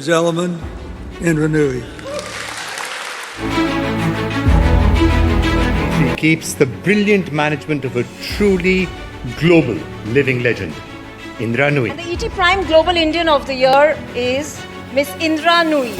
and gentlemen, Indra Nooyi. He keeps the brilliant management of a truly global living legend, Indra Nooyi. And the ET Prime Global Indian of the Year is Miss Indra Nooyi.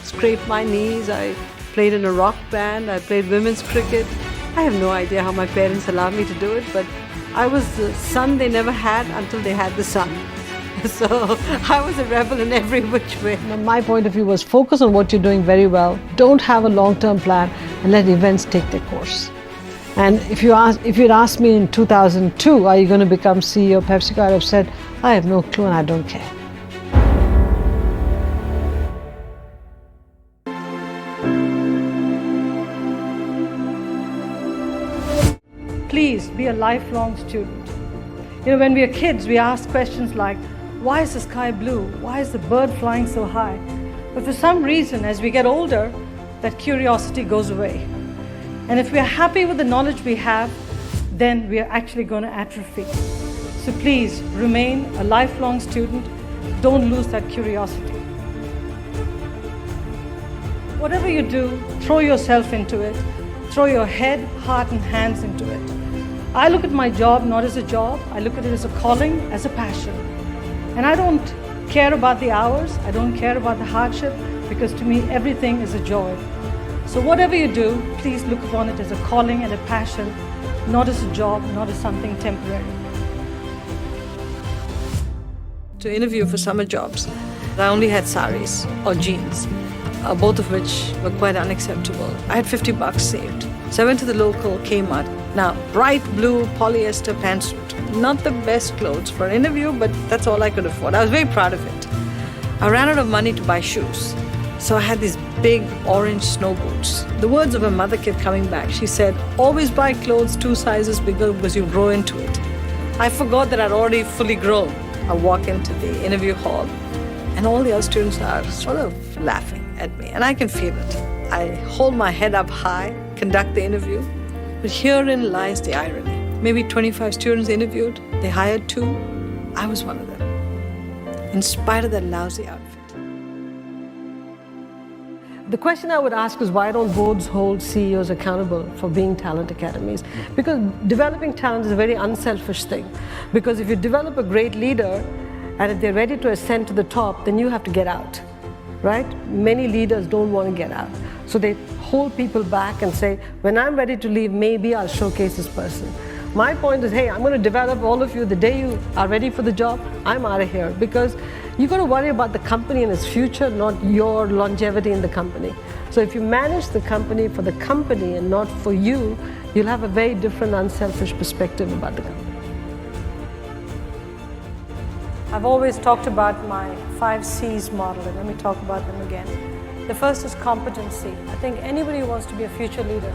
Scraped my knees, I played in a rock band, I played women's cricket. I have no idea how my parents allowed me to do it, but I was the son they never had until they had the sun. So I was a rebel in every which way. My point of view was focus on what you're doing very well, don't have a long-term plan, and let events take their course. And if you'd asked me in 2002, are you going to become CEO of PepsiCo, I'd have said, I have no clue and I don't care. Please be a lifelong student. You know, when we are kids, we ask questions like, why is the sky blue? Why is the bird flying so high? But for some reason, as we get older, that curiosity goes away. And if we are happy with the knowledge we have, then we are actually going to atrophy. So please remain a lifelong student. Don't lose that curiosity. Whatever you do, throw yourself into it. Throw your head, heart, and hands into it. I look at my job not as a job, I look at it as a calling, as a passion. And I don't care about the hours, I don't care about the hardship, because to me everything is a joy. So whatever you do, please look upon it as a calling and a passion, not as a job, not as something temporary. To interview for summer jobs, I only had saris or jeans, both of which were quite unacceptable. I had $50 saved. So I went to the local Kmart. Now, bright blue polyester pantsuit. Not the best clothes for an interview, but that's all I could afford. I was very proud of it. I ran out of money to buy shoes. So I had these big orange snow boots. The words of a mother kept coming back. She said, always buy clothes 2 sizes bigger because you grow into it. I forgot that I'd already fully grown. I walk into the interview hall and all the other students are sort of laughing at me, and I can feel it. I hold my head up high, conduct the interview, but herein lies the irony. Maybe 25 students interviewed, they hired 2, I was one of them, in spite of that lousy outfit. The question I would ask is, why don't boards hold CEOs accountable for being talent academies? Because developing talent is a very unselfish thing. Because if you develop a great leader, and if they're ready to ascend to the top, then you have to get out. Right? Many leaders don't want to get out. So they hold people back and say, when I'm ready to leave, maybe I'll showcase this person. My point is, hey, I'm going to develop all of you. The day you are ready for the job, I'm out of here. Because you've got to worry about the company and its future, not your longevity in the company. So if you manage the company for the company and not for you, you'll have a very different, unselfish perspective about the company. I've always talked about my 5 C's model, and let me talk about them again. The first is competency. I think anybody who wants to be a future leader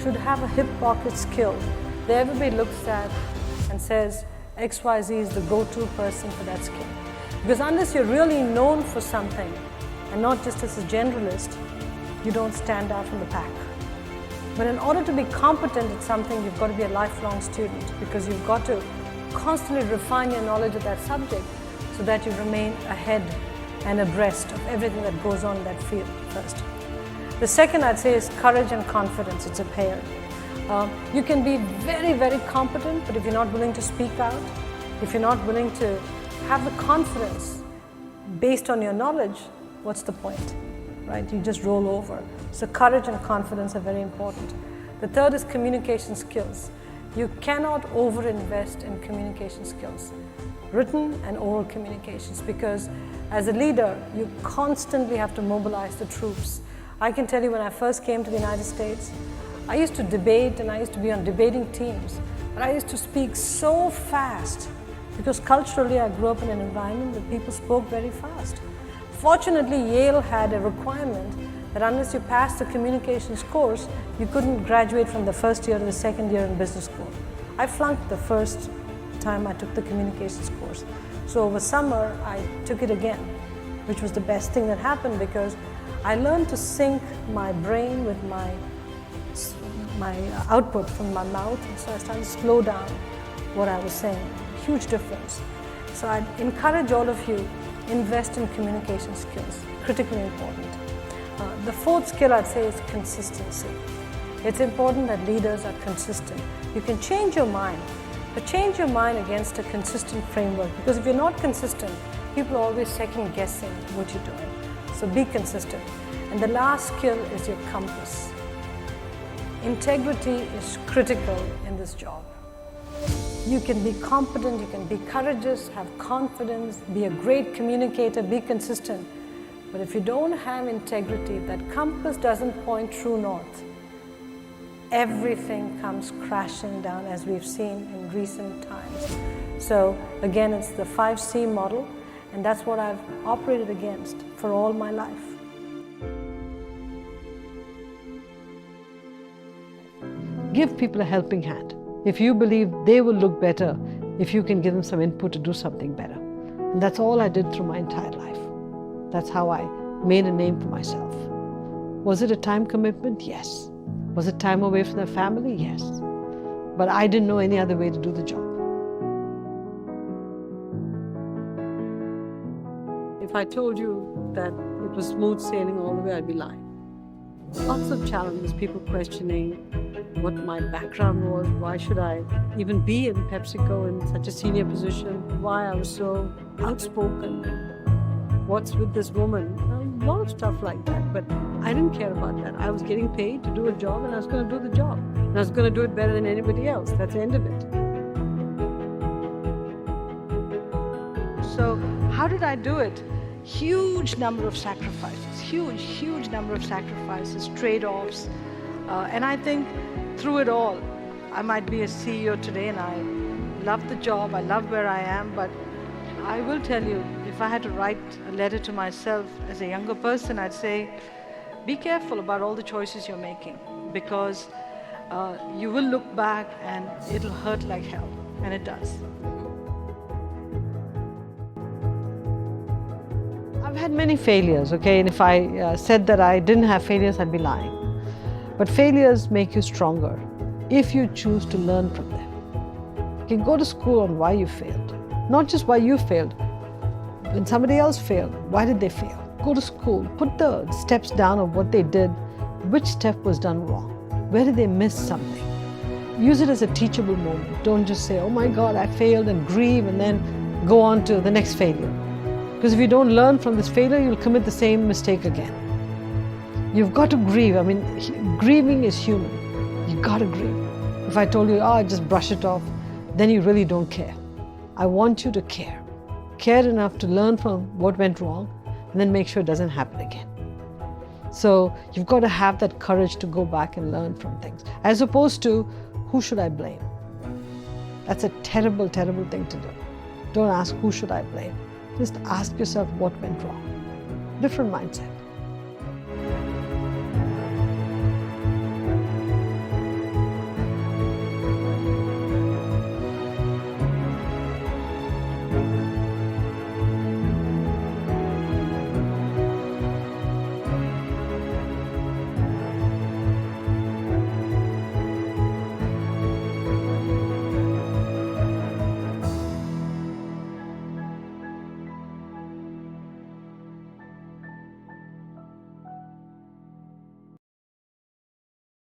should have a hip pocket skill that everybody looks at and says, XYZ is the go-to person for that skill. Because unless you're really known for something, and not just as a generalist, you don't stand out from the pack. But in order to be competent at something, you've got to be a lifelong student, because you've got to constantly refine your knowledge of that subject so that you remain ahead and abreast of everything that goes on in that field first. The second I'd say is courage and confidence. It's a pair. You can be very, very competent, but if you're not willing to speak out, if you're not willing to have the confidence based on your knowledge, what's the point? right? You just roll over. So courage and confidence are very important. The third is communication skills. You cannot overinvest in communication skills, written and oral communications, because as a leader, you constantly have to mobilize the troops. I can tell you, when I first came to the United States, I used to debate and I used to be on debating teams, but I used to speak so fast because culturally I grew up in an environment where people spoke very fast. Fortunately, Yale had a requirement that unless you passed the communications course, you couldn't graduate from the first year to the second year in business school. I flunked the first time I took the communications course. So over summer, I took it again, which was the best thing that happened, because I learned to sync my brain with my output from my mouth. And so I started to slow down what I was saying. Huge difference. So I'd encourage all of you, invest in communication skills, critically important. The fourth skill I'd say is consistency. It's important that leaders are consistent. You can change your mind, but change your mind against a consistent framework, because if you're not consistent, people are always second guessing what you're doing. So be consistent. And the last skill is your compass. Integrity is critical in this job. You can be competent, you can be courageous, have confidence, be a great communicator, be consistent. But if you don't have integrity, that compass doesn't point true north, everything comes crashing down, as we've seen in recent times. So again, it's the 5C model, and that's what I've operated against for all my life. Give people a helping hand. If you believe they will look better, if you can give them some input to do something better. And that's all I did through my entire life. That's how I made a name for myself. Was it a time commitment? Yes. Was it time away from the family? Yes. But I didn't know any other way to do the job. If I told you that it was smooth sailing all the way, I'd be lying. Lots of challenges, people questioning what my background was, why should I even be in PepsiCo in such a senior position, why I was so outspoken, what's with this woman, a lot of stuff like that. But I didn't care about that. I was getting paid to do a job, and I was going to do the job. And I was going to do it better than anybody else. That's the end of it. So how did I do it? Huge number of sacrifices, huge number of sacrifices, trade-offs. And I think through it all, I might be a CEO today, and I love the job, I love where I am, but I will tell you, if I had to write a letter to myself as a younger person, I'd say, be careful about all the choices you're making, because you will look back and it'll hurt like hell, and it does. I've had many failures, okay, and if I said that I didn't have failures, I'd be lying. But failures make you stronger if you choose to learn from them. You can go to school on why you failed, not just why you failed. When somebody else failed, why did they fail? Go to school, put the steps down of what they did, which step was done wrong, where did they miss something. Use it as a teachable moment. Don't just say, oh my God, I failed, and grieve and then go on to the next failure. Because if you don't learn from this failure, you'll commit the same mistake again. You've got to grieve. I mean, grieving is human. You've got to grieve. If I told you, oh, just brush it off, then you really don't care. I want you to care. Care enough to learn from what went wrong, and then make sure it doesn't happen again. So you've got to have that courage to go back and learn from things, as opposed to, who should I blame? That's a terrible, terrible thing to do. Don't ask, who should I blame? Just ask yourself what went wrong. Different mindset.